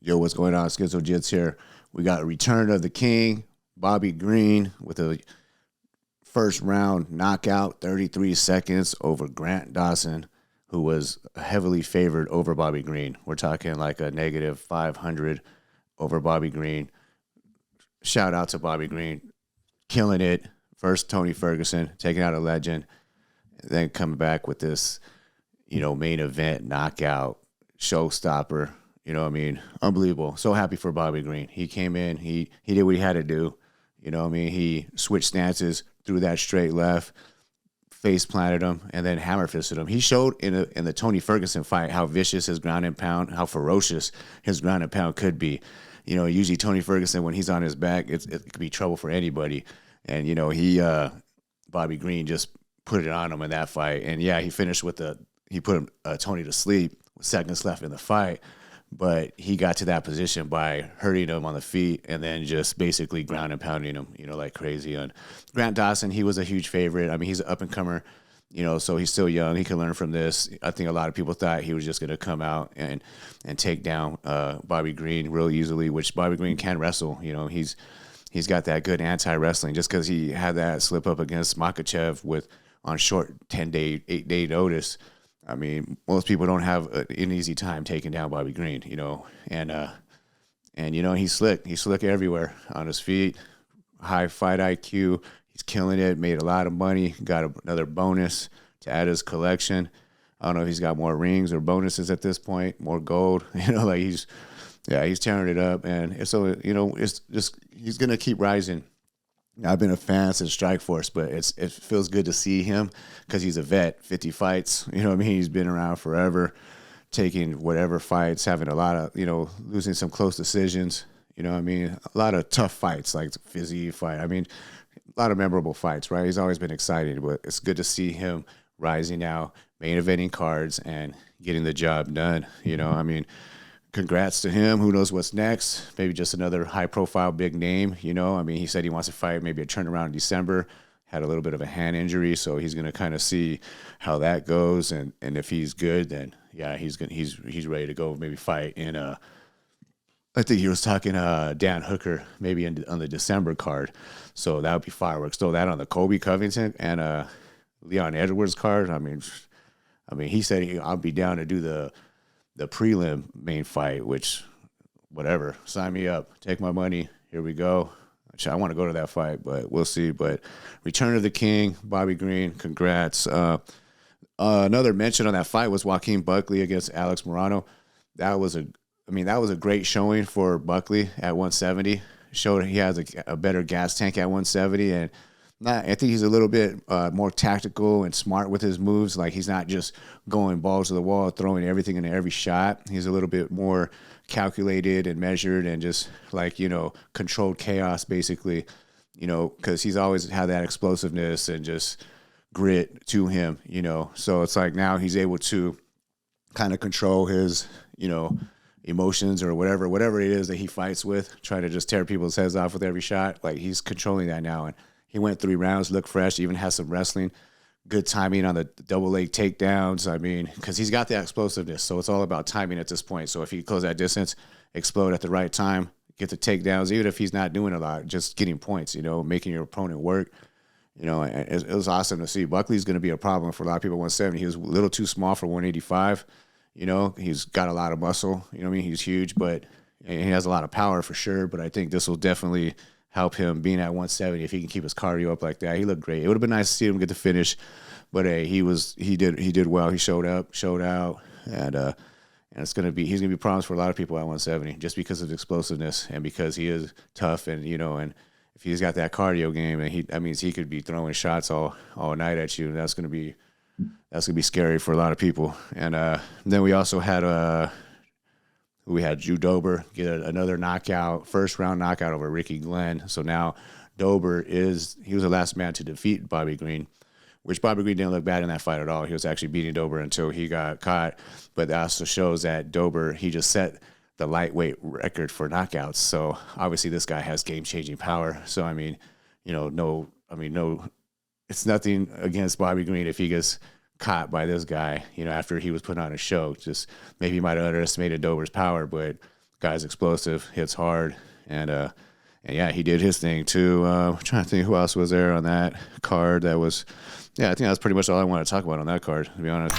Yo, what's going on? Schizo Jits here. We got a return of the king, Bobby Green, with a first round knockout, 33 seconds over Grant Dawson, who was heavily favored over Bobby Green. We're talking like a negative 500 over Bobby Green. Shout out to Bobby Green, killing it. First, Tony Ferguson, taking out a legend, then coming back with this, main event knockout, showstopper. You know what I mean? Unbelievable. So happy for Bobby Green. He came in, he did what he had to do. You know what I mean? He switched stances, threw that straight left, face planted him, and then hammer fisted him. He showed in the Tony Ferguson fight how vicious his ground and pound, how ferocious his ground and pound could be. Usually Tony Ferguson, when he's on his back, it could be trouble for anybody. And, Bobby Green just put it on him in that fight. And yeah, he put Tony to sleep with seconds left in the fight. But he got to that position by hurting him on the feet and then just basically ground and pounding him, like crazy. And Grant Dawson, he was a huge favorite. I mean, he's an up-and-comer, so he's still young. He can learn from this. I think a lot of people thought he was just going to come out and take down Bobby Green real easily, which Bobby Green can wrestle. He's got that good anti-wrestling just because he had that slip-up against Makachev on short 10-day, 8-day notice. I mean, most people don't have an easy time taking down Bobby Green, and he's slick. He's slick everywhere on his feet, high fight IQ. He's killing it. Made a lot of money. Got another bonus to add his collection. I don't know if he's got more rings or bonuses at this point, more gold. He's tearing it up, and so it's just he's gonna keep rising. I've been a fan since Strikeforce, but it feels good to see him because he's a vet, 50 fights. He's been around forever, taking whatever fights, having a lot of, losing some close decisions. A lot of tough fights, like the Fizzy fight. A lot of memorable fights, right? He's always been exciting, but it's good to see him rising now, main eventing cards and getting the job done. Congrats to him. Who knows what's next? Maybe just another high-profile big name, He said he wants to fight maybe a turnaround in December. Had a little bit of a hand injury, so he's going to kind of see how that goes. And if he's good, then, yeah, he's ready to go maybe fight in I think he was talking Dan Hooker maybe on the December card. So that would be fireworks. Throw that on the Kobe Covington and Leon Edwards card. He said I'll be down to do the prelim main fight, which, whatever, sign me up, take my money, here we go. I want to go to that fight, but we'll see. But return of the king, Bobby Green, congrats. Another mention on that fight was Joaquin Buckley against Alex Morano. That was a great showing for Buckley at 170. Showed he has a better gas tank at 170, and I think he's a little bit more tactical and smart with his moves. Like, he's not just going balls to the wall, throwing everything into every shot. He's a little bit more calculated and measured and just controlled chaos, basically, because he's always had that explosiveness and just grit to him, So it's like now he's able to kind of control his, emotions or whatever it is that he fights with, try to just tear people's heads off with every shot. Like, he's controlling that now. And he went 3 rounds, looked fresh, even has some wrestling, good timing on the double leg takedowns. Because he's got that explosiveness. So it's all about timing at this point. So if he close that distance, explode at the right time, get the takedowns, even if he's not doing a lot, just getting points, making your opponent work. It was awesome to see. Buckley's going to be a problem for a lot of people at 170. He was a little too small for 185. He's got a lot of muscle. He's huge, but he has a lot of power for sure. But I think this will definitely help him being at 170 if he can keep his cardio up like that. He looked great. It would have been nice to see him get the finish, but hey, he did well. He showed up, showed out, and he's gonna be problems for a lot of people at 170 just because of his explosiveness and because he is tough and and if he's got that cardio game and that means he could be throwing shots all night at you. And that's gonna be scary for a lot of people. And then we also had Drew Dober get another knockout, first round knockout over Ricky Glenn. So now Dober he was the last man to defeat Bobby Green, which Bobby Green didn't look bad in that fight at all. He was actually beating Dober until he got caught. But that also shows that Dober, he just set the lightweight record for knockouts. So obviously this guy has game-changing power. So it's nothing against Bobby Green if he gets caught by this guy, after he was putting on a show. Just maybe he might have underestimated Dober's power, but Guy's explosive, hits hard, and yeah, he did his thing too. I'm trying to think who else was there on that card. That was, yeah, I think that was pretty much all I wanted to talk about on that card, to be honest.